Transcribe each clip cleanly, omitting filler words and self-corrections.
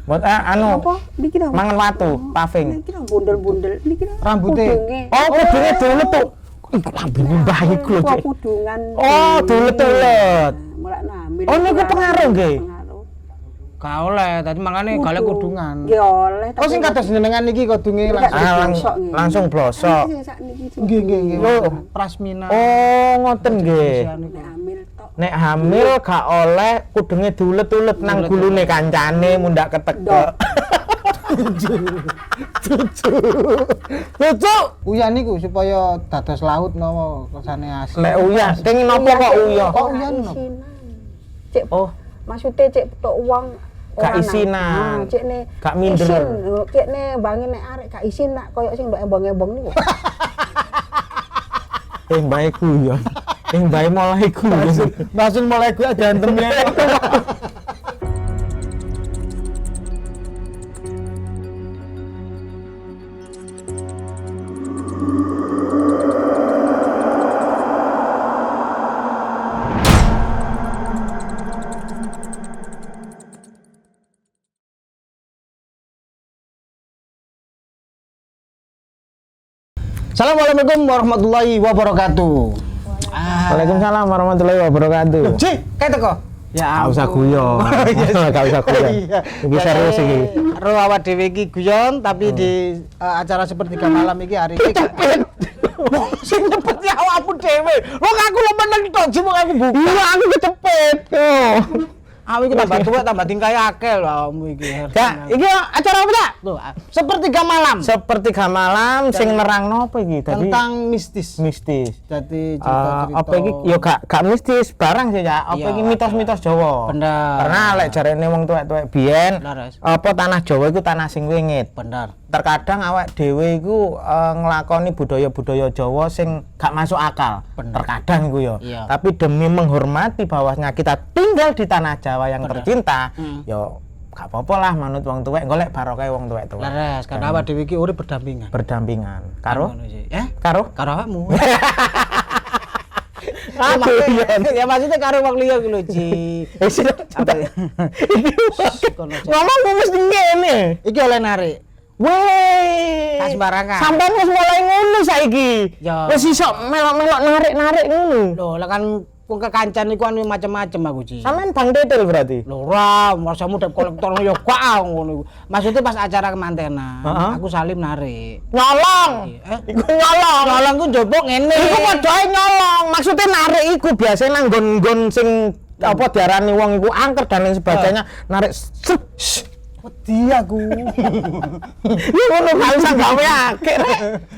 Buat anu. Apa? Niki lho. Mangan watu, paving. Niki lho bundel-bundel. Niki lho. Rambutnya. Oh, kudune dulet. Lambene mbah iku lho, Cek. Kudungan. Oh, dulet-dulet. Mulak hamil. Oh, niku pengaruh nggih. Gak oleh, tadi makanya golek kudungan. Nggih oleh. Oh sing kados jenengan iki kudunge Langsung blosok. nggih. Lho, Prasmina. Oh, ngoten nggih. Hamil tok. Nek hamil gak oleh kudunge dulet-dulet nang gulune kancane mundak ketekek. Lucu. Uyah niku supaya dados laut napa kesane asli. Lek uyah, kenging napa kok uyah? Kok uyah no? Cek, Oh, maksudnya cek tok uang gak isinan. Cek ne Gak minder. Cek ne bangi nek arek gak isin nak koyo sing mbok embong-embong niku. Mbae guyon. Mbae mulai guyon. Langsung mulai gue gantemnya. Assalamualaikum warahmatullahi wabarakatuh. Waalaikumsalam warahmatullahi wabarakatuh. Cik, kayak teko. Ya, Gak usah guyon. Gak usah guyon. Iki serius iki. Ro awak dhewe iki guyon tapi di acara sepertiga malam iki hari iki Cepet. sing cepet ya awakmu dhewe. Wong aku lho meneng tok jemuk aku buka. Iya, aku kecepet. Oh. Aku iki tambah tuwek tambah tingkai akeh lho awakmu iki. Gak, iki acara apa, Cak? Loh, sepertiga malam Sepertiga malam sing nerangno apa iki tadi? tentang mistis. Mistis. Jadi cerita-cerita. Apa iki yo gak mistis barang sih ya. Apa Iya, iki mitos-mitos Jawa? Bener. Karena lek jarene wong tuwek-tuwek biyen Laras. apa tanah Jawa iku tanah sing wingit. Bener. Terkadang awak dhewe iku nglakoni budaya-budaya Jawa sing gak masuk akal. Bener. Terkadang iku yo. Iya. Tapi demi menghormati bahwasanya kita tinggal di tanah Jawa yang Bener. tercinta, Hmm. yo gak apa-apa lah manut wong tuwek, golek barokah wong tuwek-tuwek. Laras, karena awak dhewe iki urip berdampingan. Berdampingan. Karo? Ngono sih. Eh? Karo? Karo awakmu. Aduh, Ya maksudnya karo wong liya ku lho, Ji. Apa ya? Ngomong gue mesti ngene. Iki oleh narik. Weh. Tak sembarangan. Sampeyan wis mulai ngono saiki. Ya. Wis iso melok-melok narik-narik ngono. Loh, lah kan wong kekancan iku anu macam-macam aku, Ji. Sampeyan Bang Tetel berarti. Lho ora, masamu dep kolektor ya gak ngono iku. Maksudnya pas acara kemantenan, Heeh. aku salim narik. Nyolong. Iku nyolong. Nyolong ku njopok ngene. Iku padha ae nyolong. Maksudnya narik iku biasa nang nggon-nggon sing apa diarani wong iku angker dan lain sebagainya. Narik Wedi aku. Iku ngono gak usah gawe akeh.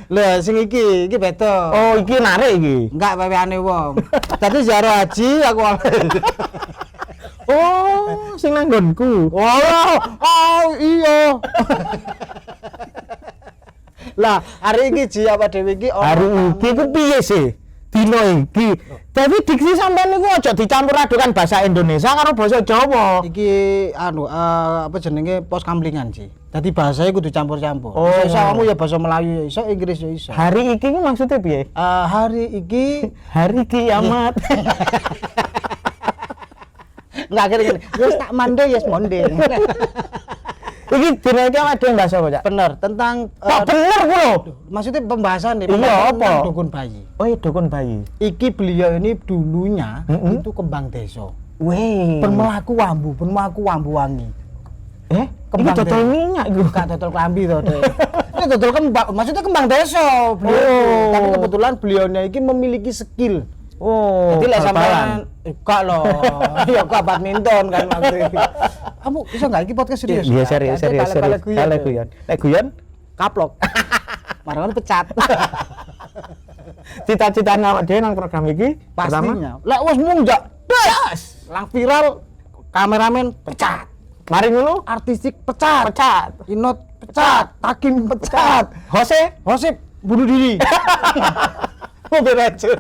Lah sing iki beda. Oh, iki narik iki. Enggak weweane wong. Dadi ziarah haji aku Oh, sing nang nggonku. oh iya. Lah, hari iki Ji apa dhewe iki Hari iki ku piye sih? Dino iki. Tapi diksi sampean niku aja dicampur adukan bahasa Indonesia karo bahasa Jawa. iki anu apa jenenge pos kamplingan Ji. Dadi bahasane kudu campur-campur. Oh. Iso kamu ya bahasa Melayu ya iso, Inggris ya iso. Hari iki ku maksudnya piye? Hari iki Hari kiamat. enggak kira-kira. Wis tak mande yes monde. Iki dino iki awake dhewe bahasa apa, Cak? Bener tentang Kok bener ku lho? maksudnya pembahasan nih. Iya, apa? Dukun bayi. Oh, iya dukun bayi. Iki beliau ini dulunya Mm-mm. itu kembang desa. Weh. Penmelaku wambu wangi. Iki Kembang dodol desa. minyak iku. Gak total klambi to, Dek. Ini total kembang, maksudnya kembang desa beliau. Oh. Tapi kebetulan beliaunya ini memiliki skill. Oh, Jadi lek bal-balan. sampean enggak loh. Ya kok badminton kan waktu itu. Kamu bisa enggak iki podcast serius? Iya, serius. Kale guyon. Lek guyon Kaplok. Marane pecat. cita-citane awake dhewe nang program iki pertama Pastinya. Lek wis munggah, das. Lang viral, kameramen pecat. mari ngono Artistik pecat. pecat. Inot pecat. Takim pecat. Hose Hosip bunuh diri. mobil racun.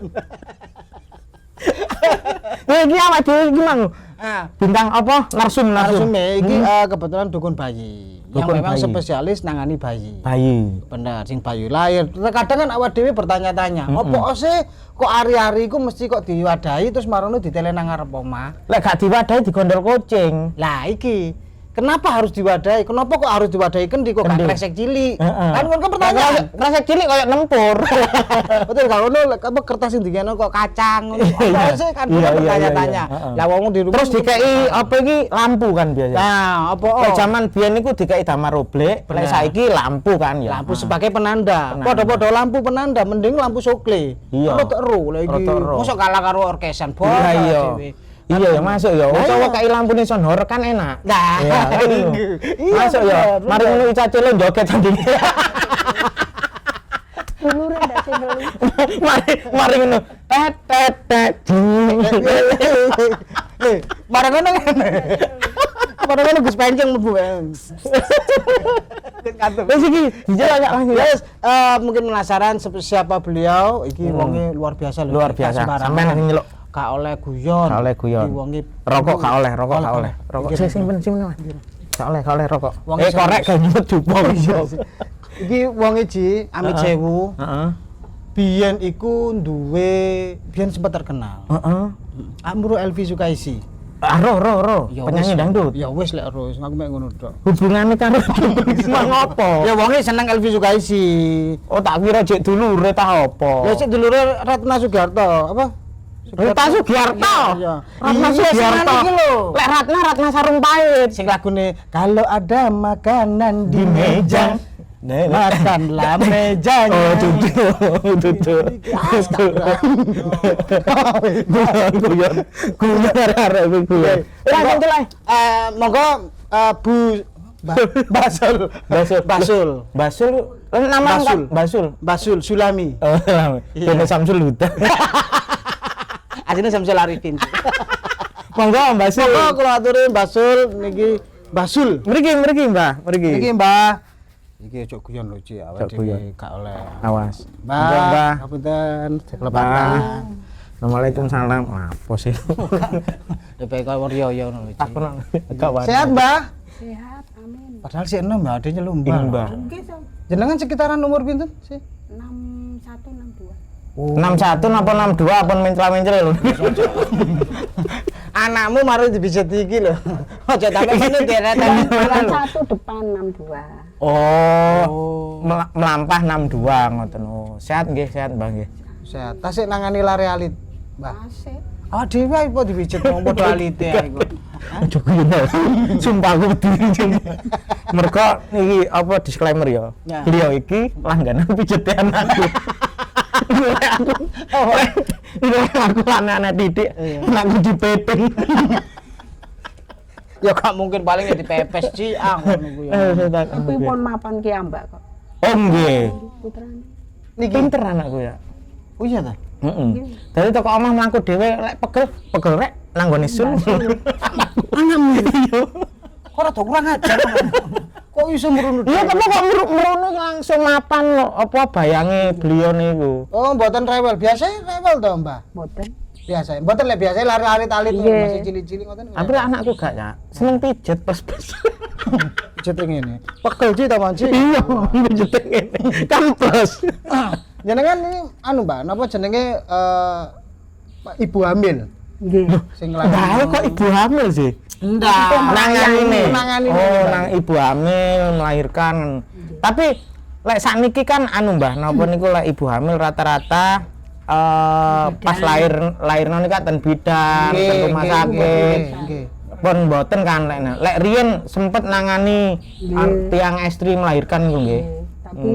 Iki awake dhewe iki mang Ah, bintang apa? Narsum. narasume iki kebetulan dukun bayi. Yang Dukun memang bayi. spesialis nangani bayi. Bayi. Bener, sing bayi lahir. Terkadang kan awak dhewe bertanya-tanya, opo sih kok ari-ari iku mesti kok diwadahi terus marono ditele nang ngarep omah? Lek gak diwadahi digondol kucing. Lah iki Kenapa harus diwadahi? Kenapa kok harus diwadahi kendi kok gak Kendi. kresek cilik? Heeh. Kan pertanyaan. Kresek cilik kayak nempur. Betul kalau apa kertas sing digeno kok kacang ngono. Apa sih kan Iya, iya, bertanya-tanya. iya, iya. Lah wong di rumah Terus dikai apa iki lampu kan biasa. Nah, apa Kayak zaman biyen niku dikai damar oblek, lek Bener. saiki lampu kan ya. lampu sebagai penanda. Penanda. Padha-padha lampu penanda, mending lampu sokle. Iya. Rotok ero lagi. Rotok ero. Mosok kalah karo orkesan. Iya iya. Iya ya masuk ya. Lah, Utawa iya. kai lampune son horor kan enak. Nah, Iya, kan iya. ngono. Iya, Masuk ya. bener, Mari ngono Ica Cele joget sanding. Dulure ndak sing beli. Mari ngono. Tet tet tet. Barang ngono kan. Barang ngono Gus Panceng mlebu. Wis iki dijelajak langsung. Yes, mungkin penasaran siapa beliau? Iki wonge luar biasa lho. Luar Gak biasa. sembarangan. Sampeyan sing nyeluk Gak oleh guyon. Gak oleh guyon. Iki wonge rokok gak oleh, rokok gak oleh. Rokok Iki simpen Mas. Gak oleh rokok. Wong Korek serius. gak nyebut dupo iso. Iki wonge Ji, amit sewu. Heeh. Biyen iku biyen sempat terkenal. Heeh. Amru Elvi Sukaisi. Ro. Ya Penyanyi wis. dangdut. Ya wis lek ro, aku mek ngono tok. Hubungane karo mang opo? Ya wonge seneng Elvi Sukaisi. Oh tak kira jek dulure ta opo? Ya sik dulure Ratna Sugiarto, apa? Rita Sugiarto. Iya. Ratna Iya, Sugiarto. seneng iki lho. Lek Ratna Sarung Pahit. Sing lagune kalau ada makanan di Di meja. meja, makanlah mejanya. Oh, duduk. Guyon arek-arek iku. Langsung tulai. Monggo Bu Basul. Nama lengkap Basul Sulami. Oh, Dene Samsul Huda. Asline Samsul Arifin. Monggo Basul. Monggo kula aturi Basul niki Basul. Mriki, Mbah. Niki Mbah. Iki ojo guyon lho Ci, awake Ojo guyon. dhewe gak oleh. Awas. Mbah, ngapunten, kelepatan. Assalamualaikum salam. Apa sih? Dhewe kaya Riyo ngono lho. Ci. Tak pernah. Gak wae. Sehat, Mbah? Sehat, amin. Padahal si enom Mbah, adenya lho Iya, Mbah. Nggih, so. Jenengan sekitaran umur pinten sih? 6162. 61 napa 62 apa mencela-mencela lho. Anakmu mari dibijet iki lho. Aja tambah ngene deretan. 61 depan 62. Oh. Melampah 62 ngoten. Oh, sehat nggih, sehat Mbah nggih. Sehat. Tasik nangani lare alit, Mbah. Asik. Ah dhewe ae kok dibijet wong padha alite ae kok. Aja guyon. Sumpah aku wedi. Mergo iki apa disclaimer ya. Ya. Beliau iki langganan pijete anakku. Aku anak-anak didik, Iya. anakku dipepeng. Ya gak mungkin paling ya dipepes Ci, ngono ku ya. Tapi pun mapan ki ambak kok. Oh nggih. Putrane. Niki. Pinter anakku ya. Oh iya ta? Heeh. Dadi toko omah mlaku dhewe lek pegel rek nang nggone sun. Anakmu iya. Kok rada kurang ajar. Kok iso merunut? Iya, tapi kok merono langsung mapan lho, apa bayange beliau niku. Oh, mboten rewel. Biasa rewel to, Mbah? Mboten. Biasa. Mboten lek biasa lari-lari talit Iya. masih cilik-cilik ngoten. Tapi lek anakku gak ya, seneng pijet pas-pas. Pijet ngene. Pegel Ci ta, Manci? Iya, pijet ngene. Kan plus. Jenengan ini anu, Mbak, napa jenenge ibu hamil Nggih. sing lagi. Lah kok ibu hamil sih? Ndak. Nangani. Oh, nang ibu hamil melahirkan. Tapi lek sakniki kan anu Mbah, napa niku lek ibu hamil rata-rata pas lahirno niku ten bidan, ten rumah sakit. Nggih. Pun mboten kan lek riyen sempet nangani tiang estri melahirkan niku nggih. Tapi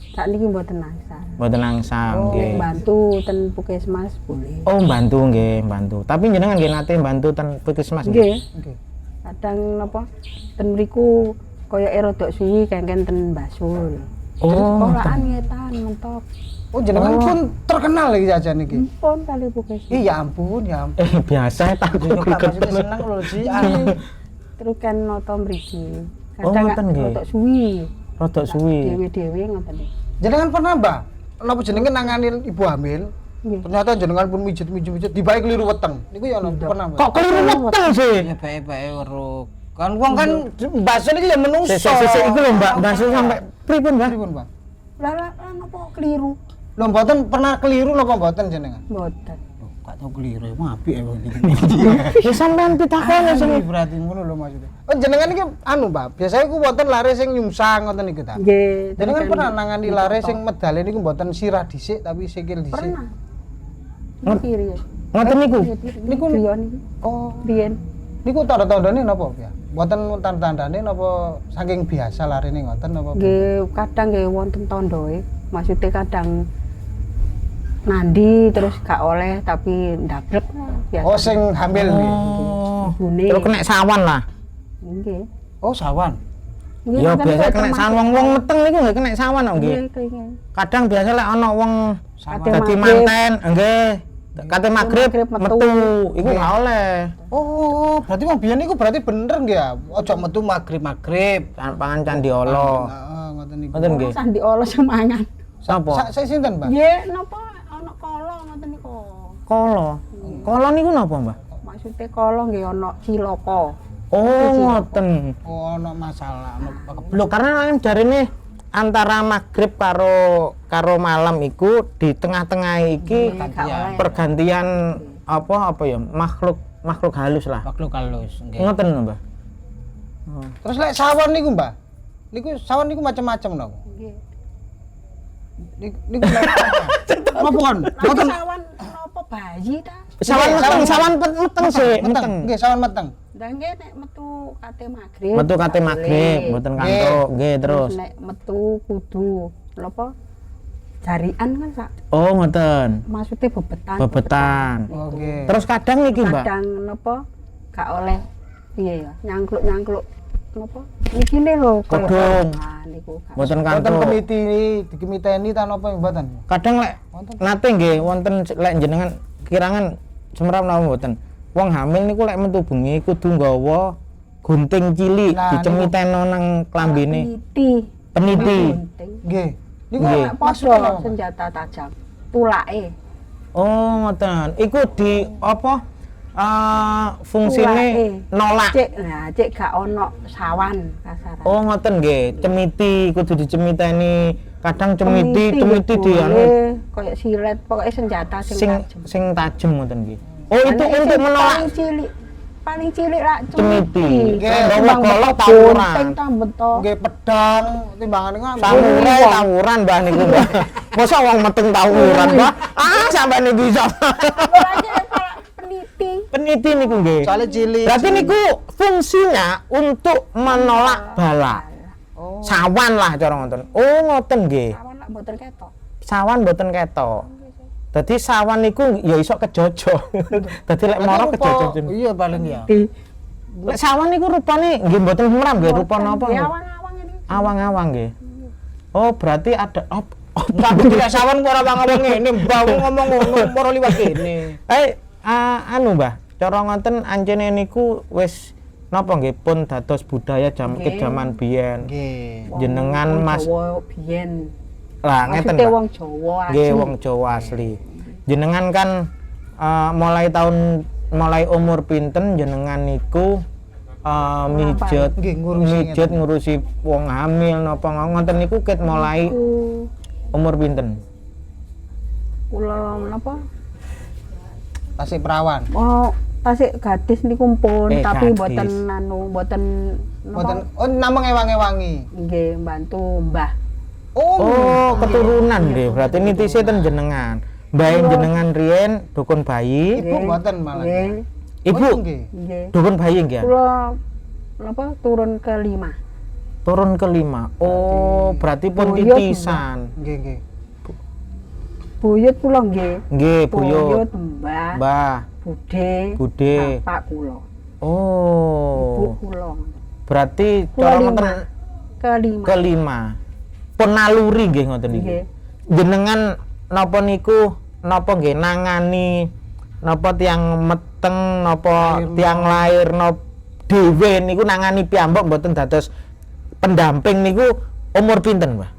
sakniki mboten nangsal. Mboten angsam Oh, nggih. bantu ten puskesmas boleh. Oh, bantu nggih, bantu. Tapi jenengan nggih nate bantu ten puskesmas nggih. Nggih. Nggih. Kadang napa ten mriku kaya rodok suwi kengken ten Basul. Oh, Sekolahan ngetan mentok. Oh, jenengan pun terkenal iki jajan niki. Pun kali puskesmas. Iya ampun, ya ampun. biasa tak Kok maksudnya seneng lho Ci. Terus kan noto mriki. Oh, ngoten nggih. rodok suwi. Rodok suwi. Dewe-dewe ngoten iki. Jenengan pernah, Mbak? Napa jenenge nangani ibu hamil? Nggih. Ternyata jenengan pun mijet-mijet dibae keliru weteng. Niku ya ono pernah, Mbak? Kok keliru weteng sih? Ya bae-bae weruh. Kan wong kan bakso iki ya menungso. Sik iku lho Mbak, bakso sampai pripun Mbak? Pripun, Mbak? Lah napa keliru? Lho mboten pernah keliru napa mboten jenengan? Mboten. Loh, gak tau keliru, apik ya wong iki. Ya sampean pitakone sing Berarti ngono lho maksudnya. Oh jenengan iki anu, Mbak. Biasanya ku wonten lare sing nyungsang ngoten niku ta. Nggih. Jenengan pernah nangani lare sing medale niku mboten sirah dhisik tapi sikil dhisik. Pernah. Kiri ya. ngoten niku. Niku riyen iki. Oh, Riyen. niku tanda-tandane napa ya? Mboten tanda-tandane napa saking biasa larene ngoten napa? Nggih, kadang nggih wonten tandhae. Maksudnya kadang nandi terus gak oleh tapi ndablek biasa. Oh, sing hamil nggih. Oh. Ibune. Terus kena sawan lah. Nggih. Oh, sawan. Nggih, Ya ngoten biasa kok kena termasuk- sawan wong meteng niku nggih kena sawan kok nggih. Nggih, kenging. Kadang biasa lek ana wong Kate dadi maghrib. manten, nggih. Kate maghrib Maghrib metu. metu, iku gak oleh. Oh, berarti wong biyen niku berarti bener nggih ya? Ojo metu maghrib-maghrib. Pangan candi Allah. Heeh, ngoten niku. Ngoten nggih. Sandi Allah semangan. Sapa? Saya sinten, Mbak? Nggih, napa ana kala ngoten niku. Kolo. Kolo niku napa, Mbah? Maksudnya kala nggih ana cilaka. Oh, ngoten. Oh, ono masalah, ono keblok. Lho karena kan jarine antara maghrib karo malam iku di tengah-tengah iki Nggih, gak oleh. pergantian apa ya makhluk halus lah. Makluk halus, nggih. Ngoten Mbah. Terus lek sawan niku, Mbak. Niku sawan niku macam-macam napa? Nggih. Niku lek apa kon? Ngoten. Sawan napa bayi ta? Sawan meteng sih, meteng. Nggih, sawan meteng. Lah nggih nek metu kate maghrib. Metu kate maghrib, mboten kantuk, nggih terus. Nek metu kudu napa? Jarian kan sak. Oh, ngoten. Maksudnya bebetan. Bebetan. Oke. Terus kadang iki, Mbak. Kadang napa? Gak oleh piye ya? Nyangkluk-nyangkluk napa? Niki ne lho Kodong. Ah niku gak. Mboten Wonten kantuk. komiti dikemiteni ta napa mboten? Kadang lek nate nggih wonten lek jenengan kirangan semrap napa mboten. Wong hamil niku lek metu bengi kudu nggawa gunting cilik Nah, dicemiteno nang klambine. Peniti. Peniti. Nggih. Niku Nggih. Nek maksudnya poso napa? senjata tajam. Tulake. Oh, ngoten. Iku di apa? Fungsine nolak. Cek gak ono sawan kasaran. Oh, ngoten nggih. Cemiti kudu dicemiteni. Kadang cemiti boleh, dianu kayak silet, pokoknya senjata sing tajam. sing tajem ngoten nggih. Oh, itu Nek untuk sing menolak paling cilik lah cemiti. Nggih, bawa golok tawuran. Gunting tambeto. Nggih pedang timbangane kan. Samurai tawuran Mbah niku, Mbah. Masa wong meteng tawuran, Mbah? Sampeyan niku iso. Aja peniti. Peniti niku nggih. Soale cilik. Berarti niku fungsinya untuk menolak bala. Oh. Sawan lah cara ngoten. Oh, ngoten nggih. Sawan lak mboten ketok. Sawan mboten ketok. Dadi sawan niku ya iso kejojo. Dadi lek moro kejojo. Iya paling ya. Lek sawan niku rupane nggih mboten muram nggih rupa napa? Ya awang-awang ini. Awang-awang nggih. Oh, berarti ada tapi tidak sawan kok ora ngomong ngene, Mbah ngomong ngono, moro liwat kene. Anu Mbah, cara ngoten ancene niku wis napa nggih pun dados budaya zaman biyen. Nggih. Jenengan Mas Jawa biyen. lah ngeten Maksudnya Mbah. wong Jawa asli. Nggih wong Jawa asli. Jenengan kan mulai umur pinten jenengan niku mijet Nggih, ngurusi ngurusi wong hamil napa ngoten niku ket mulai Ku umur pinten? kula napa? Tasik perawan. Oh, tasik gadis niku pun tapi gadis. mboten Mboten namung ewangi-ewangi. nggih mbantu Mbah. Oh, keturunan nggih. Berarti nitise ten jenengan. Mbah jenengan riyen dukun bayi, Ibu mboten malah. Nggih, ibu nggih. nggih. dukun bayi nggih. Kula napa turun ke 5. Turun ke-5. Oh, berarti pun Buyut, titisan. Nggih, nggih. Buyut kula nggih. Nggih, buyut. Mbah, Mbah, Bude, Bude. bapak kula. Ibu Oh. kula. Berarti Kula cara 5. ngoten Ke-5. ke-5. Pun naluri nggih ngoten niku. Nggih. Jenengan napa niku napa nggih nangani napa tiang meteng napa tiang lair napa dhewe niku nangani piyambak mboten dados pendamping niku umur pinten, Mbah?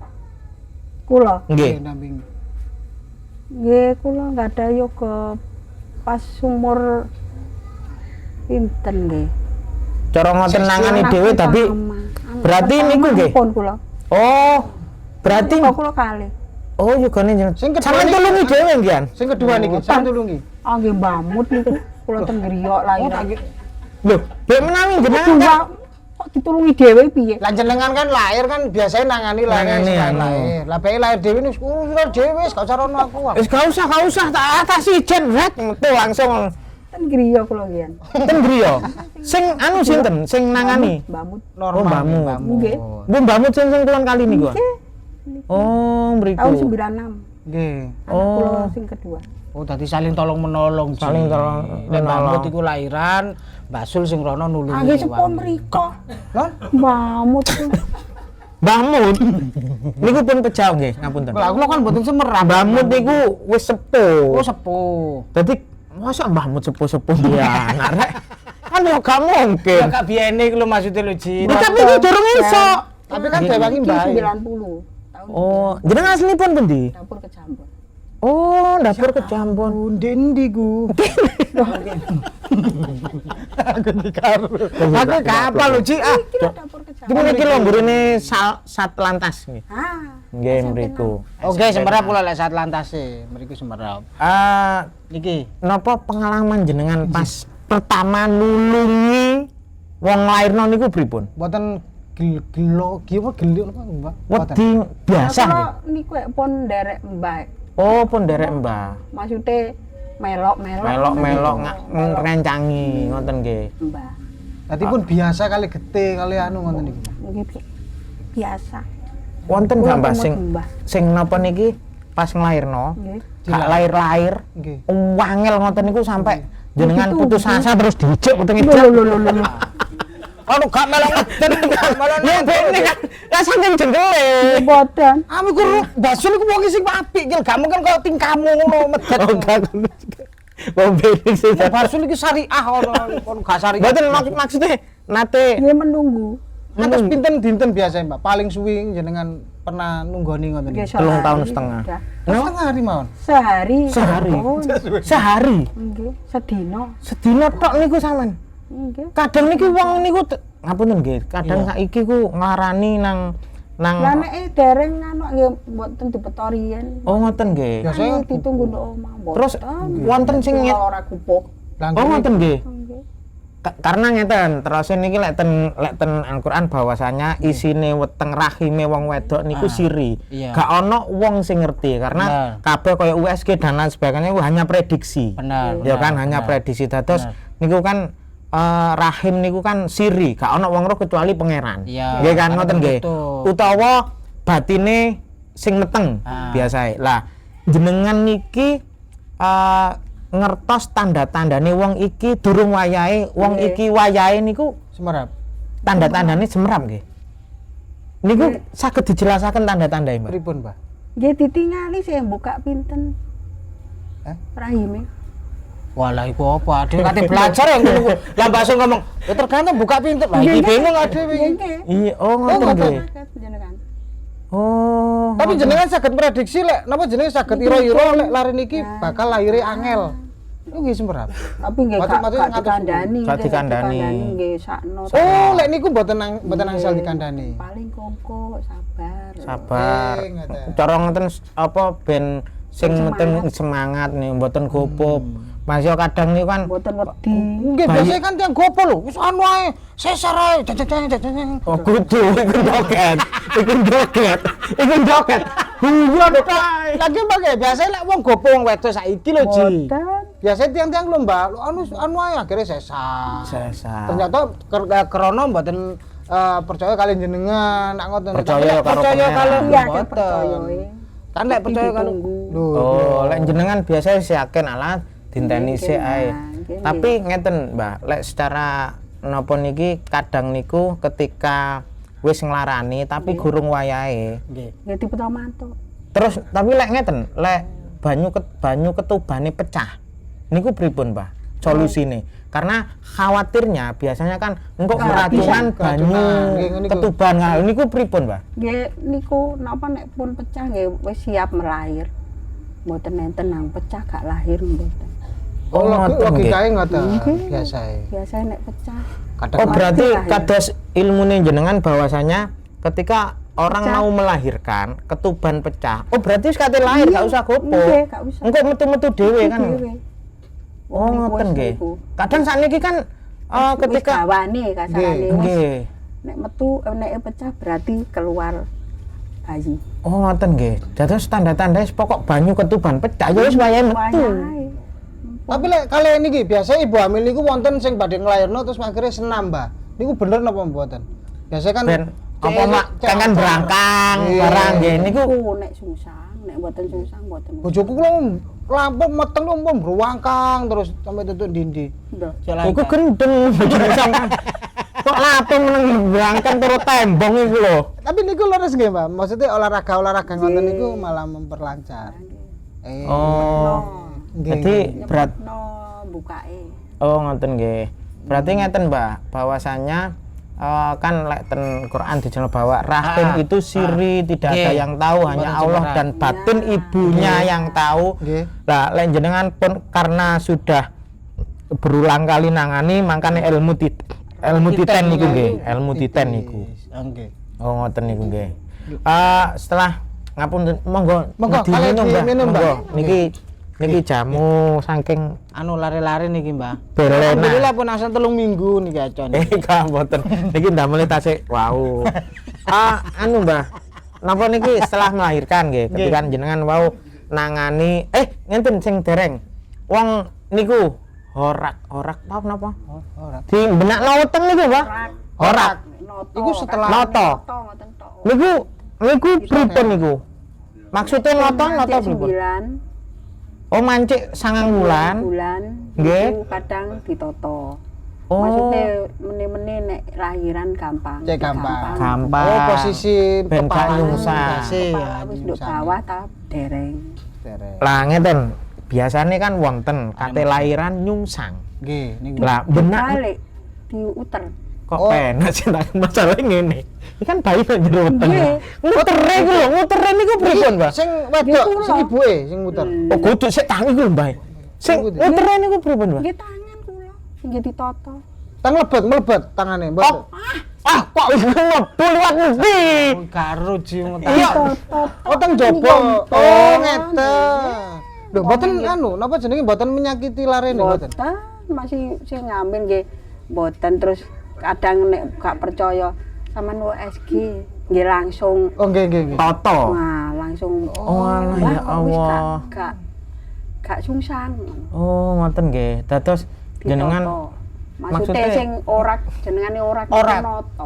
Kula. Nggih. Damping. Nggih, kula nggak ada yoga pas umur pinten nggih. Cara ngoten nangani Anak dhewe pertama. tapi Anak berarti pertama niku nggih. pun kula. Oh, berarti Kok kula kalih. oh yugane jenengan. Sing kedua Sampeyan niki- tulungi dhewe nggih. Sing kedua niki, sampeyan tulungi. Ah nggih mbamut niku kula ten griya lahir. Lho, mbek menawi jenengan Mbak, kan kok ditulungi dhewe piye? Lah jenengan kan lahir kan biasanya nangani lahir Nangani, selain anu. lahir. Lah bae lahir dhewe wis urusan dhewe wis gak usah rono aku. wis gak usah tak atas ijen ret metu langsung Ten griya kula nggih. ten griya. Sing anu sinten sing nangani? Mbamut. Normal. mbakmu. Nggih. Bu mbamut sing kulon kali niku. Nggih. Oh, mriku. Tahun 96. Nggih. Anak kula sing kedua. Oh, dadi saling tolong menolong. Ji. Saling tolong Nek menolong. Mbak iku lahiran, Mbak Sul sing rono nulungi. Ah nggih sepuh mriko. Lho, Mbamut. Mbamut niku pun pejah nggih, ngapunten. lah kula kan mboten semerah. Mbamut niku wis sepuh. Oh, sepuh. Dadi masa mbahmut sepuh-sepuh ya anak rek. Kan yo gak mungkin. Ya kak biyene iku lho maksudnya lho, Ji. Tapi iku durung iso. Tapi kan dewangi Mbak. 90 tahun. Oh, jenengan aslinipun pundi? Dapur kecambur. Oh, dapur kejambon. Ndendi ku. Aku dikaro. Aku kapal lho, Ji. Ah. Iki lho dapur kecambur. Iki mriki lho mburine Satlantas nggih. Ah. Nggih mriku. Oke, semerap pula lek saat lantase. Mriku semerap. Niki. Napa pengalaman jenengan pas pertama nulungi wong lairno niku pripun? Mboten gelo, apa gelo apa, Mbak? Wedi biasa nggih. Kalau niku pun derek mbak. Oh, pun derek Mbah. Maksudnya melok-melok. Melok-melok ngencangi ngoten nggih. Mbak. Tadi pun biasa kali gete kali anu ngoten niku. Nggih biasa. Wonten gak Mbah Kula sing temut Mbah. sing napa niki pas nglairno? Nggih. Gak lahir-lahir. Nggih. Wangel ngoten niku sampai jenengan Begitu, putus asa terus dijek wetenge Lho lho lho lho. Anu gak melok ngeden, gak melok Ya bene kan lah saking jengkele. Boten. Ami ku basul iku wong sing apik, Gil. Gak mungkin kaya tingkamu ngono medet. Oh gak ngono. Wong bene sih. Basul iki syariah ono gak syariah. Mboten maksudnya nate Dia menunggu. Atas pinten dinten biasa, Mbak. Paling suwi jenengan pernah nunggoni ngoten Nggih, niku. 3 tahun sehari setengah. udah. Setengah hari mawon. Sehari. Sehari. Oh, Sehari. Nggih, sedina. Sedina tok niku sampean. Nggih. Kadang niki wong niku ngapunten nggih, kadang saiki ku nglarani nang Lah nek dereng anu nggih mboten dipetori yen. oh ngoten nggih. Biasanya Ayo ditunggu ndok omah. Terus wonten sing ora kupuk. oh ngoten nggih. Nggih. Karena ngeten, terus niki lek ten Al-Qur'an bahwasanya isine weteng rahime wong wedok niku siri. Iya. Gak ono wong sing ngerti karena kabeh kaya USG dan lain sebagainya itu hanya prediksi. Benar. Ya kan hanya prediksi. Dados niku kan rahim niku kan siri, gak ono wong roh kecuali pangeran. Iya, Nggih kan betul, ngoten nggih. betul. Utawa batine sing meteng biasae. Lah jenengan niki ngertos tanda-tandane wong iki durung wayahe, wong iki wayahe niku Semerap. tanda-tandane semerap nggih. Niku saged dijelasaken tanda-tandae, Mbak. Pripun, Mbak? Nggih ditingali saya buka pinten. Rahime. Walah iku apa? Dhewe kate belajar ya ngono. Lah bakso ngomong, ya tergantung buka pintu. Lah iki bingung dhewe iki. Nggih. Iya, oh ngoten nggih. Jenengan. Oh. Tapi jenengan saged prediksi lek napa jenengan saged ira-ira lek lari niki bakal lahire angel. Iku nggih semerap. Tapi nggih gak dikandani. Gak dikandani. Nggih sakno. Oh, lek niku mboten angsal dikandani. Paling kongko sabar. Sabar. Ngoten. Cara ngeten apa ben sing penting semangat nih mboten gopo. Mas yo kadang niku kan Mboten wedi. Nggih biasanya kan tiang gopo lho, wis anu ae, sesar ae, jajang. oh kudu iku joget. Iku joget. Iku joget. Iya dekae. Lagi bae biasanya lek wong gopo wong wedok saiki lho, Ji. Mboten. Biasanya tiang-tiang lho, Mbak, anu ae akhirnya sesar. Sesar. Ternyata krana mboten percaya kalian jenengan, nak ngoten. Percaya karo percaya pangeran. kalian Iya, mboten. percaya. Kan lek percaya kalian. Lho. Oh, lek jenengan biasa sih yakin alat dinteni sik ae. nggih. Tapi ngeten, Mbak, lek secara napa niki kadang niku ketika wis nglarani tapi gurung wayahe. Nggih. Nggih dipetha mantuk. Terus tapi lek ngeten, lek banyu ketubane pecah. Niku pripun, Mbah? Solusine. Karena khawatirnya biasanya kan engko keracunan banyu keracunan. Nggih, ngene iku. ketuban. Nah, niku pripun, Mbah? Nggih niku napa nek pun pecah nggih wis siap melahir. Mboten enten nang pecah gak lahir mboten. Oh, ngoten nggih. logikae ngoten. Biasae. Biasanya nek pecah. Kadang Oh, berarti Mati lah ya. kados ilmune jenengan bahwasanya ketika orang Pecah. mau melahirkan ketuban pecah. Oh, berarti wis kate lahir gak usah gopo. Nggih, gak usah. Engko metu-metu dhewe kan. Dhewe. Oh, ngoten nggih. Kadang sakniki kan ketika gawane kasarane nggih. nek metu nek pecah berarti keluar bayi. Oh, ngoten nggih. Dados tanda-tanda pokok banyu ketuban pecah ya wis wayahe metu. Tapi lek kali niki biasa ibu hamil niku wonten sing badhe nglairno terus akhirnya senam, Mbah. Niku bener napa mboten? Biasa kan Ben apa mak kangen berangkang barang nggih niku nek sungsang, nek mboten sungsang mboten. bojoku kula lampung meteng umpam berwangkang terus sampai tutuk dindi. Lho, iku gendeng bojone sampean. Kok lapung nang berangkang terus tembong iku lho. Tapi niku leres nggih, Mbak. Maksudnya olahraga ngoten niku malah memperlancar. Oh. Jadi berat bukake. Oh, ngoten nggih. Berarti ngeten, Mbak, bahwasanya kan lek ten Quran dijelaskan bahwa rahim itu siri, tidak ada yang tahu, hanya Allah dan batin ibunya yang tahu. Lah lek jenengan pun karena sudah berulang kali nangani, makanya ilmu titen niku nggih, ilmu titen niku. Nggih. Oh, ngoten niku nggih. Setelah ngapun monggo minum, Mbak. Niki jamu saking Anu lari-lari niki, Mbah. Berlena. Alhamdulillah pun asal 3 minggu niki acon. Kak mboten. Niki ndamel tasik. Wow. Anu Mbah. Napa niki setelah melahirkan nggih, ketika jenengan wau nangani ngenten sing dereng. Wong niku horak apa napa? Horak. Di benak weteng niku, Mbah. Horak. Iku setelah Noto. Niku pripun niku? Maksudnya noto pripun? 9 Oh, mancik 9 bulan. Nggih. Itu kadang ditoto. Oh. Maksudnya meni-meni nek lahiran gampang. Cek gampang. Gampang. Oh, posisi ben gak nyungsang. Kepala wis nduk bawah ta dereng. Lah ngeten. Biasane kan wonten kate lahiran nyungsang. Nggih, niku. Lah benak Balik diuter. kok penak sih tak masalahnya ngene. Iki kan bayi nang jero weteng. Nggih. Ngutere iku lho, ngutere niku pripun, Mbak? Sing wedok, sing ibuke sing muter. Oh, kudu sik tangi ku, Mbak. Sing ngutere niku pripun, Mbak? Nggih tangan kula sing ditoto. Tang mlebet tangannya, mboten. Kok wis mlebu liwat ndi? Karo jimu Iya. Oh, tang jopo. Oh, ngeten. Lho, mboten anu, napa jenenge mboten menyakiti larene mboten? Boten, masih sing ngambil nggih boten terus kadang nek gak percaya sampean USG nggih langsung Oh, nggih. Toto. nah langsung Oh, alah, ya Allah. gak sungsang Oh, ngoten nggih. Dados jenengan maksudnya sing ora jenengane ora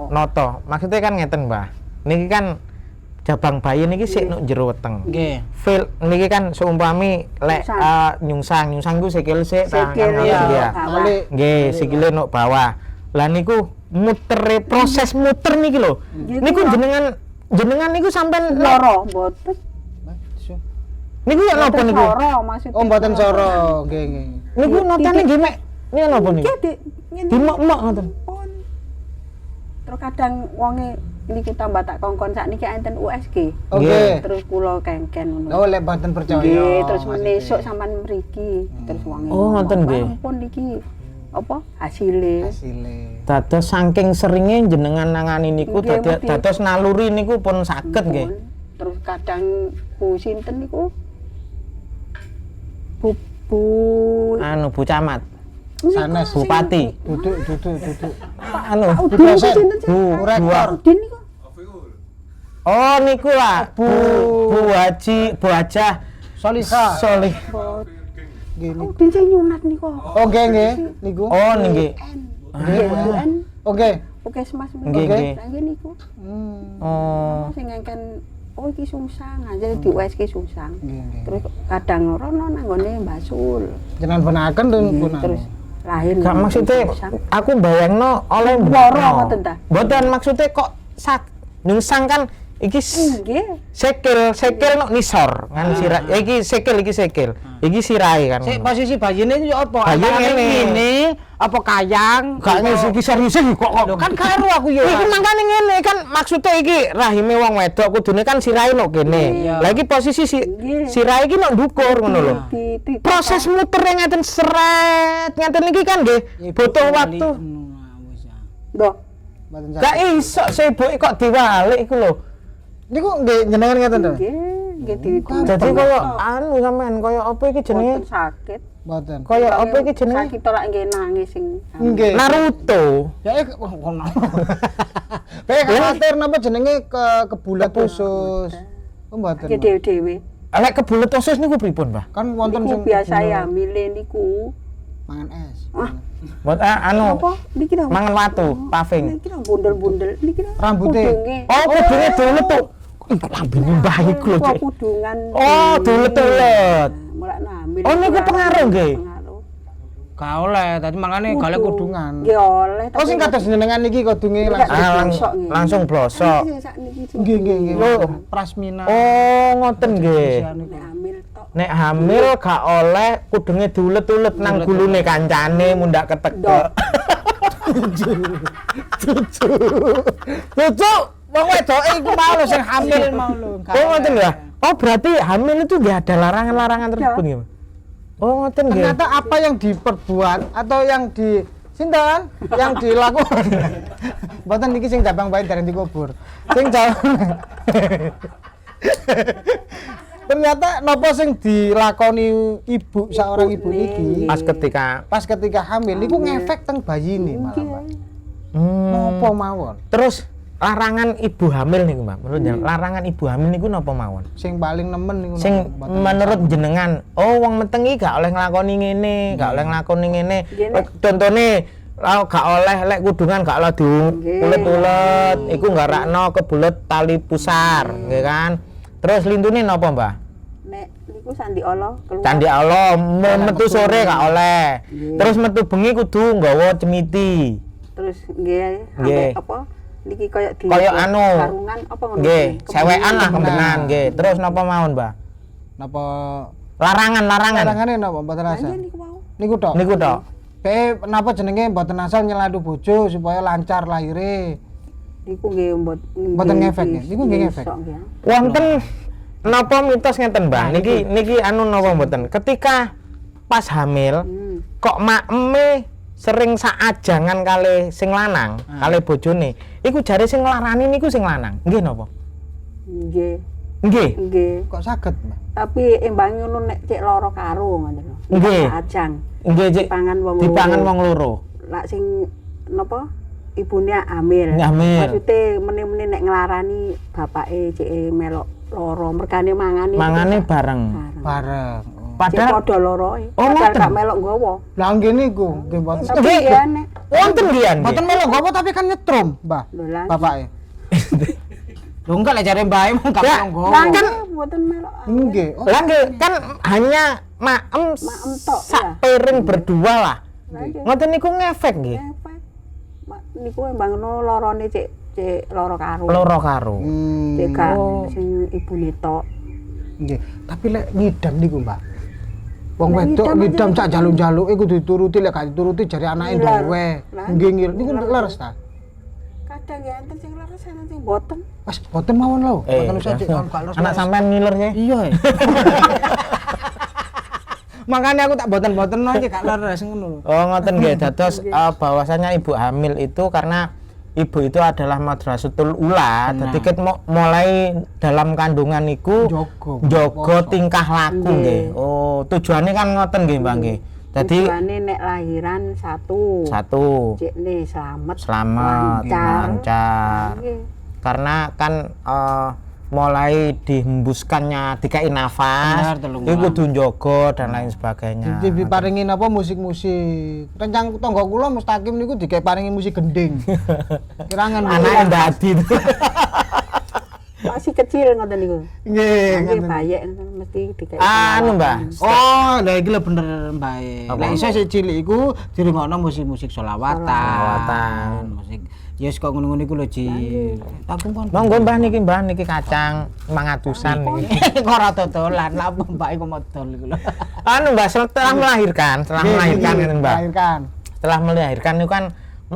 noto. Maksudnya kan ngeten, Mbah. Niki kan jabang bayi niki sik nuk jero weteng. Nggih. Fil niki kan seumpami lek nyungsang ku sikil sik sikil ya. Nggih, sikile nuk bawah. Lah niku mutere proses muter niki lho. Niku jenengan niku sampean loro mboten. Niku ya napa niku? Soro maksudnya. Oh, mboten soro. Nggih. Niku notane nggih mek. Niku napa niku? Di mek ngoten. Terus kadang wonge niki tambah tak kongkon sakniki enten USG. Oke. Terus kula kengken ngono. Oh, lek mboten percaya. Nggih, terus menesuk sampean mriki. Terus wonge. Oh, ngoten nggih. Ampun niki apa hasilnya? Dados saking seringe jenengan nangani niku dados naluri niku pun saged nggih. Terus kadang Bu sinten niku Bu anu Bu Camat. Sanes Bupati. Duduk. anu Bu rektor. niku. Oh niku lah Bu Hajah Solihah. Solih. Gini. Din sing nyunat niku. Oh, nggih. Niku. Oh nggih. Oke. Puskesmas Nggih. Nggih niku. Oh. Sing ngengken iki sungsang aja di USG sungsang. Nggih. Terus kadang rono nang nggone Mbak Sul. Jenengan benaken pun Terus lahir. Gak maksudnya aku bayangno oleh loro ngoten ta. Mboten maksudnya kok nyungsang kan iki Nggih. sekel nok nisor kan sirah iki sekel iki sirahe kan Sik posisi bayine yo apa? Bayi Antara ngene. ngene apa kayang? gak nyisih kok Lho kan karo aku yo. iki mangkane ngene kan maksudnya iki rahime wong wedok kudune kan sirahe nok kene Iya. lah iki posisi sirahe iki nok ndukur ngono lho proses muter ngeten seret ngeten iki kan nggih butuh waktu Loh, Mboten gak iso sebuke kok diwalik iku lho Niku nggih jenengan ngeten to. nggih. nggih di. Jadi kaya anu sampean kaya apa iki jenenge? Boten sakit. Mboten. Kaya apa iki jenenge? Sakit tolak nggih nangis sing. Nggih. Naruto. Ya ngono. Kayak khawatir napa jenenge kebulet usus. Oh mboten. Nggih dhewe-dhewe. Lek kebulet usus niku pripun, Mbah? Kan wonten Niku sing biasa ya mile niku. mangan es. Buat anu Apa? Niki lho. mangan watu, paving. Niki lho bundel-bundel. Niki lho. Rambutnya. kudunge. Oh, kudune dolet tuh. Iku lambene Mbah iku lho, Cek. Kudungan. Oh, dolet-dolet. Mulak nambil. Oh, niku pengaruh nggih. Gak oleh, tadi makanya gale kudungan. Nggih oleh. Oh sing kados jenengan niki kudunge Enggak. langsung. Langsung blosok. Nggih nggih nggih. Lho. Prasmina. Oh, ngoten nggih. Nek hamil tok. Nek hamil gak oleh kudunge diulet-ulet nang gulune kancane mundak ketekek. Cucu, wong wedoke iku mau lho sing hamil mau lho. Oh, ngoten ya. Oh, berarti hamil itu nggih ada larangan-larangan tersebut nggih, Mas? Oh, ngoten nggih. Ternyata apa yang diperbuat atau yang di sinten yang dilakukan. Mboten niki sing dabang bae dereng dikubur. Sing ternyata napa sing dilakoni ibu seorang ibu niki pas ketika hamil niku ngefek teng bayine malah Mbak. Napa mawon? Terus larangan ibu hamil niku, Mbak. Menurut jenengan larangan ibu hamil niku napa mawon? Sing paling nemen niku Sing menurut jenengan, oh wong meteng iki gak oleh nglakoni ngene, gak oleh nglakoni ngene. Contone gak oleh lek kudungan gak oleh diulet-ulet, iku nggarakno kebulet tali pusar, nggih kan? Terus lintune napa, Mbah? Nek niku sandi Allah keluar. Candi Allah metu sore gak oleh. Terus metu bengi kudu nggawa cemiti. Terus nggih Nggih. apa? Niki koyo di Kaya anu. sarungan apa ngono. Nggih, sewekan lah kembenan nggih. Terus napa mawon, Mbah? napa Larangan. larangane napa mboten asa? Niku mau. Niku tok. Niku tok. Napa jenenge mboten asal nyeladu bojo supaya lancar lahire. Niku nggih Mboten ngefek nggih. Niku nggih ngefek. Wonten napa mitos ngeten, Mbah? Niki anu napa mboten? Ketika pas hamil kok makeme sering saajangan kali sing lanang, kali bojone. Iku jare sing nglarani niku sing lanang. Nggih napa? Nggih. Nggih. Nggih. Kok saged, Mbak? Tapi embang ngono nek cek loro karo ngoten lho. Nggih. Ajang. Nggih, Cik. Dipangan wong loro. Lak sing napa? Ibune hamil. Hamil. Maksudnya meneh-meneh nek nglarani bapake cek melok loro mergane Mangane bareng. Bareng. Padahal padha loroe. Oh, Padahal ngoten. gak melok nggawa. Lah nggih niku nggih mboten. Tapi ya nek Wonten nggih. Mboten melok apa tapi kan nyetrum, Mbah. lho lah. Bapake. Lho enggak lek jare mbake mung gak Ya, melok Lah kan mboten melok. Nggih. Oh, lah nggih kan hanya maem tok, sak ya. piring berdua lah. Lah iya. Ngoten niku ngefek nggih. Ngefek. Niku embang ngono lorone cek loro karo. Loro karo. Cek gak sing ibune tok. Nggih. Tapi lek ngidam niku, Mbak. Wong Lek wedok ngidam ngidam aja sak jaluk-jaluke kudu dituruti lek gak dituruti jare anake Ngiler. ndowe. Lah. Nggih ngil niku leres ta. Kadang ya enten sing leres enten sing boten. Wes boten mawon lho. Boten usah cek kalau gak leres. Anak sampean ngiler sih. Iya. Makanya aku tak boten-boten aja gak leres ngono lho. Oh ngoten nggih. Dados bahwasanya ibu hamil itu karena ibu itu adalah madrasatul ula. Dadi ket mulai dalam kandungan iku njaga tingkah laku nggih. Oh, tujuannya kan ngoten nggih, Mbak nggih. Dadi Tujuane nek lahiran satu. Cek nih selamat. lancar. Nggih. Karena kan mulai dihembuskannya dikai nafas, itu kudu njogo dan lain sebagainya. Diparingi napa musik-musik. Rencang tangga kula Mustaqim niku diparingi musik gending. Kirangan Anake ndadi. Masih kecil ngoten niku. Nggih, Nggih bayek mesti dikai. Anu, Mbak. Oh, lah iki lho bener mbae. Apa? Lek iso sik cilik iku dirungokno musik-musik Sholawatan. musik. Ya wis kok ngono-ngono iku lho, Ji. Tapi pun Monggo Mbah niki kacang 500-an niki. kok ora dodolan, lha apa mbak iku modal iku lho. Anu Mbah setelah melahirkan ngene Mbah. Melahirkan. Setelah melahirkan itu kan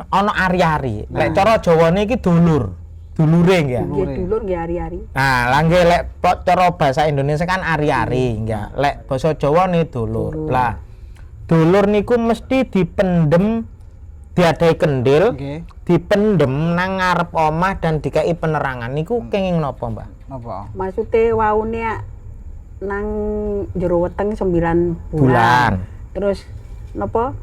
ana ari-ari. Lek cara Jawane iki dulure nggih. Nggih dulur nggih hari-hari. Nah, lah nggih lek cara bahasa Indonesia kan ari-ari, nggih. Lek basa Jawa nih dulur. Lah, dulur niku mesti dipendem diadai kendil, dipendem nang ngarep omah dan dikai penerangan. Niku kenging napa, Mbak? Napa? Maksude waune nang jero weteng 9 Bulan. Terus napa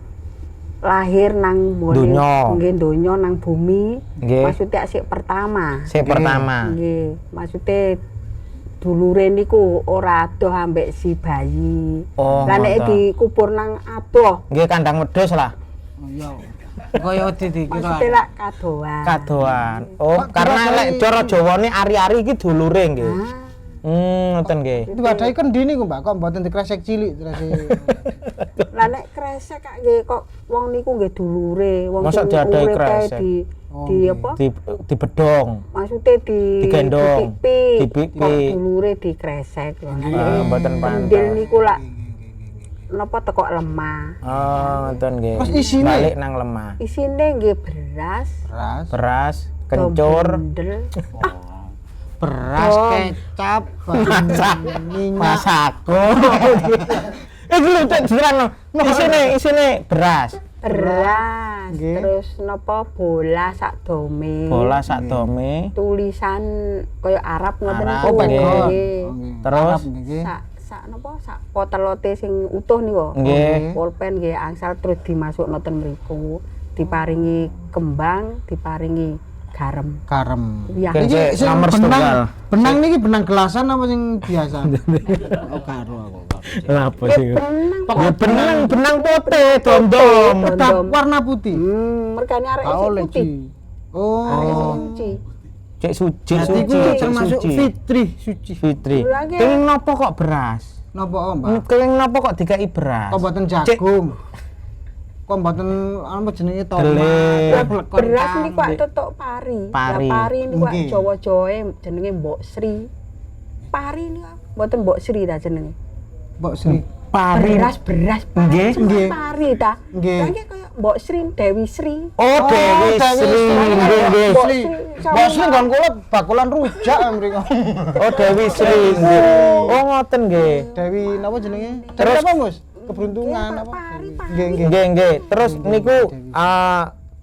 lahir nang Donya. nggih donya nang bumi. Nggih. Maksudnya sik pertama. Sing pertama. Nggih, maksudnya dulure niku ora adoh ambek si bayi. Oh, Lah nek ngoten. dikubur nang adoh, Nggih kandang wedhus lah. Oh iya. Kaya dikira. maksudnya lak kadoan. Kadoan. Oh, Pak, karena kira-kira lek cara Jawane ari-ari iki dulure nggih. Ah, Ngoten nggih. Itu badai kan dini kok Mbak, kok mboten dikresek cilik terus. lah nek kresek kak nggih kok wong niku nggih dulure, wong Masa sing diadahi urip kae kresek? di apa? Di bedong. Maksudnya Digendong. dipipi. Dipipi. Kok dulure dikresek. Ah, mboten Ndil pantes. niku lak napa tekok lemah. Oh, ngoten nggih. Terus isine? Balik nang lemah. Isine nggih beras, Beras, Beras, kencur, bendel. beras, Oh. kecap, minyak. masako. Iki lho cek dirano. Isine beras. Beras, Nggih. terus napa bola sak dome. Bola sak dome. Tulisan kaya Arab ngoten Arab, niku. Oh, nggih. Nggih. Terus? Arab nggih. Sak napa sak potelote sing utuh niku. Nggih. Pulpen nggih angsal terus dimasukno ten mriku. Diparingi kembang, diparingi garam. Garam. Iya. Kan Iki sik sing nomor setunggal. benang niki benang gelasan apa sing biasa? Oh, karo aku. Lah apa sih? Benang. Benang putih, dom-dom. Tetap warna putih. Mergane arek Kau isih putih. leci. Oh. Arek isih suci. Cek suci, Jadi suci, ku cek termasuk suci. fitri, suci. Fitri. Lagi. Kenging napa kok beras? Napa Mbak? Kenging napa kok dikai beras? Kok mboten jagung? Kok mboten apa jenenge Dele. Lah, tomat? beras niku kok tetok pari. Pari. Lah pari niku kok Nggih. Jawa-Jawa jenenge Mbok Sri. Pari niku mboten Mbok Sri ta jenenge. Mbok Sri. Pari. Beras Nggih, nggih. pari ta. Nggih. Lah nggih kaya Mbok Sri, Dewi Sri. Oh, Dewi Dewi Sri. Sri. Nggih, nggih. Mbok Sri. Sri. Mbok Sri nggon kula bakulan rujak mriko. Oh, Dewi Sri. Nggih. Oh, ngoten nggih. Dewi napa jenenge? Terus? Dewi apa, Mus? Keberuntungan Nggih, apa? pari, pari. Nggih, nggih. Nggih, nggih. Terus niku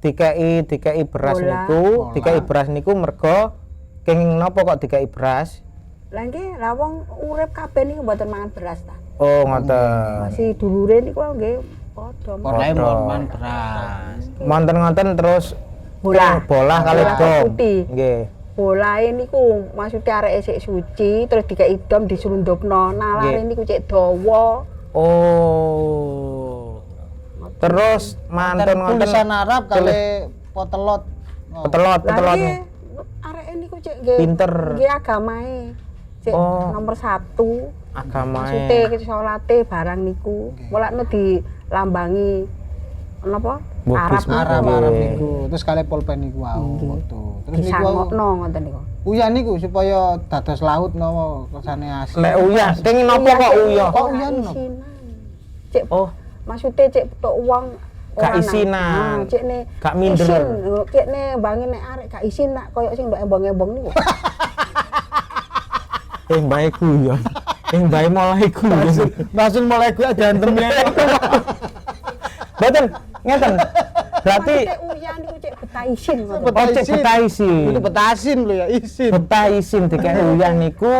dikai beras Bola. niku, dikai beras niku mergo kenging napa kok dikai beras? Lah nggih, lah wong urip kabeh niku mboten mangan beras ta. Oh, ngoten. Si dulure niku nggih padha. Padha. beras. Monten-monten terus Bola. bola kali Bola dom. putih. Nggih. Bolae niku maksudnya arek sik suci terus dikai dom diselundupno. Nalare Nggih. niku cek dawa. Oh. Terus mantun ngoten Tulisan Arab kali potelot. Oh. petelot. Lah nggih arek niku cek nggih Pinter. nggih agamae. Cek Oh. nomor 1. Agamae. Maksudnya salate barang niku mulakno dilambangi napa? Mbok Arab bismillah. Arab Nggih. Arab niku. Terus kali pulpen niku wau foto. Terus niku wau disangokno ngoten niku. uyan niku supaya dados laut napa kersane asli. Lek uyah, kenging napa kok uyah? Kok uyan, no? Isinan. Cek Oh, maksudnya cek tok uang Gak isinan. cek ne Gak minder. isin, cek ne bangi nek arek gak isin nak koyo sing ndok embong-embong niku. bae guyon. Bae mulai guyon. Langsung mulai gue gantemnya. Mboten, ngeten. Berarti Maksudnya uyan niku cek betah isin ngoten. oh cek betah isin. Itu betasin lho ya, isin. Betah isin dikai uyah niku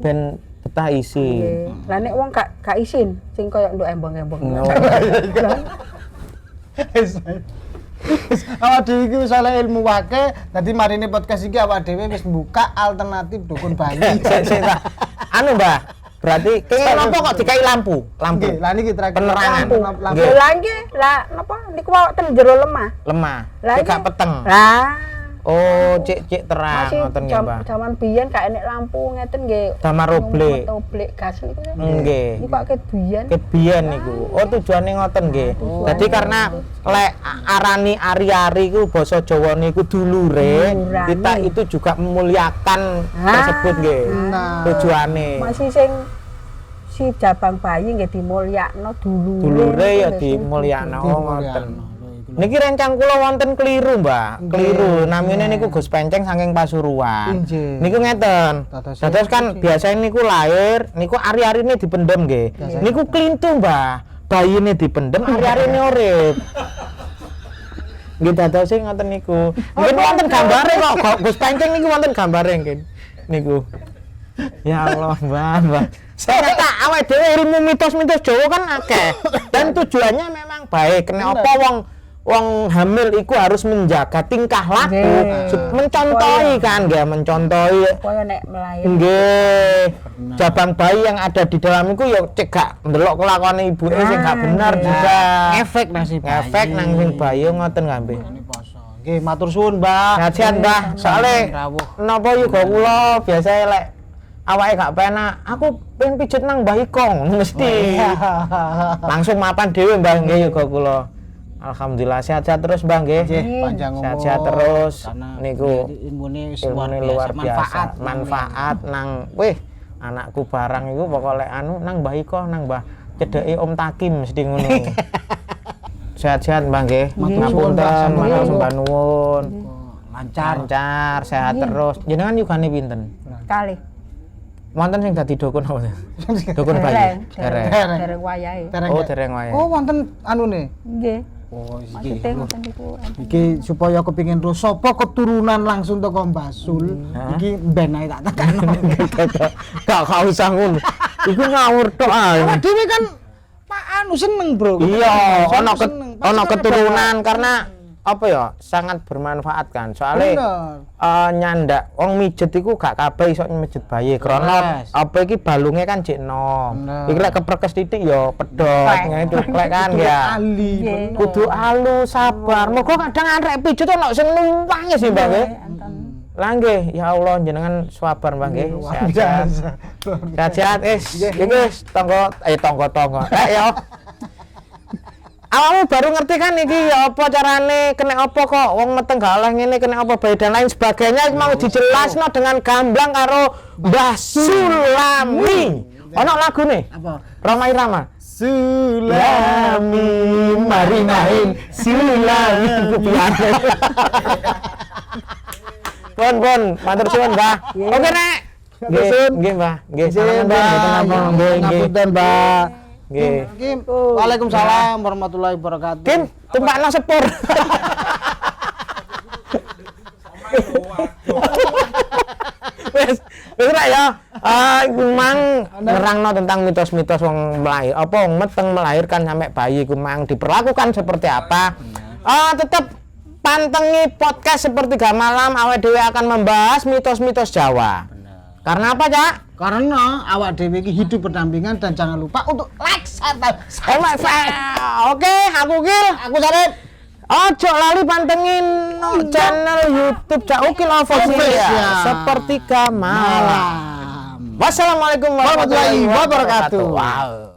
ben betah isin. Nggih. Lah nek wong gak isin sing koyo ndok embong-embong. No. Awak dhewe iki wis oleh ilmu wake, dadi marine podcast iki awak dhewe wis buka alternatif dukun bayi. Sik ta. Anu, Mbah. Berarti kenging napa kok dikai lampu? Lampu. Nggih, lah niki terakhir Penerangan. lampu. Nggih. Lah nggih, lah napa niku wae ten jero lemah. Lemah. Lah Cek gak nggih. peteng. Lah Oh, cek terang masih ngoten nggih, Mbah. jaman biyen gak enek lampu ngeten nggih. Damar oblek. Oblek gas niku. Nggih. Niku kok ket biyen. Kebiyen niku. Oh, tujuane ngoten nggih. Dadi karena lek arani ari-ari ku basa Jawa niku dulure, Dulurane. kita itu juga memuliakan tersebut nggih. Nah. Tujuane. Masih sing si jabang bayi nggih dimulyakno dulure. Dulure ya Niku dimulyakno Dimulyakno. ngoten. Niki rencang kula wonten keliru, Mbak. Keliru. Namine niku Gus Penceng saking Pasuruan. Injih. Niku ngeten. Dados Dados kan biasanya niku lahir, niku ari-arine dipendem nggih. Niku klintu, Mbah. Bayine dipendem, ari-arine urip. Nggih dados sing ngoten niku. Mungkin wonten gambare kok Gus Penceng niku wonten gambare nggih. Niku. Ya Allah, Mbah. Ternyata awake dhewe ilmu mitos-mitos Jawa kan akeh. Dan tujuannya memang baik. Kena apa wong hamil iku harus menjaga tingkah laku, mencontohi kan, nggih, mencontohi. Kaya nek melahir. Nggih. Jabang bayi yang ada di dalam iku ya cegak ndelok kelakone ibuke sing gak bener juga. Efek nang si bayi. Efek nang sing bayi ngoten nggih. Nggih, matur suwun, Mbah. Sehat-sehat, Mbah. Soale napa yuga kula biasa lek awake gak penak, aku pengen pijet nang Mbah Iko mesti. Langsung mapan dhewe, Mbah, nggih yuga kula. Alhamdulillah sehat-sehat terus, Mbah, nggih. Panjang umur. Sehat-sehat terus. Niku ilmune luar biasa. Manfaat nang anakku barang iku pokoke anu nang Mbah Iko, nang Mbah cedeke Om Takim mesti ngono. Sehat-sehat, Mbah, nggih. Ngapunten, matur sembah nuwun. Lancar, sehat terus. Jenengan yugane pinten? Kali. Wonten sing dadi dukun apa? Dukun bayi. Dereng wayahe. Oh, dereng wae. Oh, wonten anune. Nggih. Oh, Maksudnya ngoten niku. Iki supaya kepingin ro sapa keturunan langsung teko Mbah Sul. Iki ben ae tak tekano. Gak usah ngono. Iku ngawur tok ae. Awak dhewe kan Pak anu seneng, Bro. Iya, ono keturunan karena apa ya sangat bermanfaat kan soalnya nyandak wong mijet iku gak kabeh iso mijet bayi karena apa iki balunge kan jek nom iki lek keperkes titik ya pedhot ngetuklek kan ya kudu alus sabar moga kadang arek pijet ono sing nuwange sih Mbak nggih lah nggih ya Allah jenengan sabar Mbak nggih sehat-sehat iki wis tangga ya awakmu baru ngerti kan iki ya apa carane kena apa kok wong meteng gak oleh ngene kena apa bae dan lain sebagainya mau dijelasno dengan gamblang karo Mbah Sulami. Ono lagune? Apa? Roma Irama. Sulami marinain Sulami kupiane. Pon, matur suwun, Mbah. Oke, Nek. Nggih, Mbah. Nggih, ngapunten, Mbah. Kim. Waalaikumsalam warahmatullahi wabarakatuh. Kim, tumpakno sepur. Wis ra ya. Mang nerangno tentang mitos-mitos wong melahir apa wong meteng melahirkan sampai bayi ku mang diperlakukan seperti apa. Tetap pantengi podcast Sepertiga Malam awake dhewe akan membahas mitos-mitos Jawa. Karena apa, Cak? Karena awak dhewe iki hidup berdampingan dan jangan lupa untuk like, subscribe. Oke, aku Sarip. Ojo lali pantengin channel YouTube Cak Ukil Official Sepertiga Malam. Wassalamualaikum warahmatullahi wabarakatuh. Wow.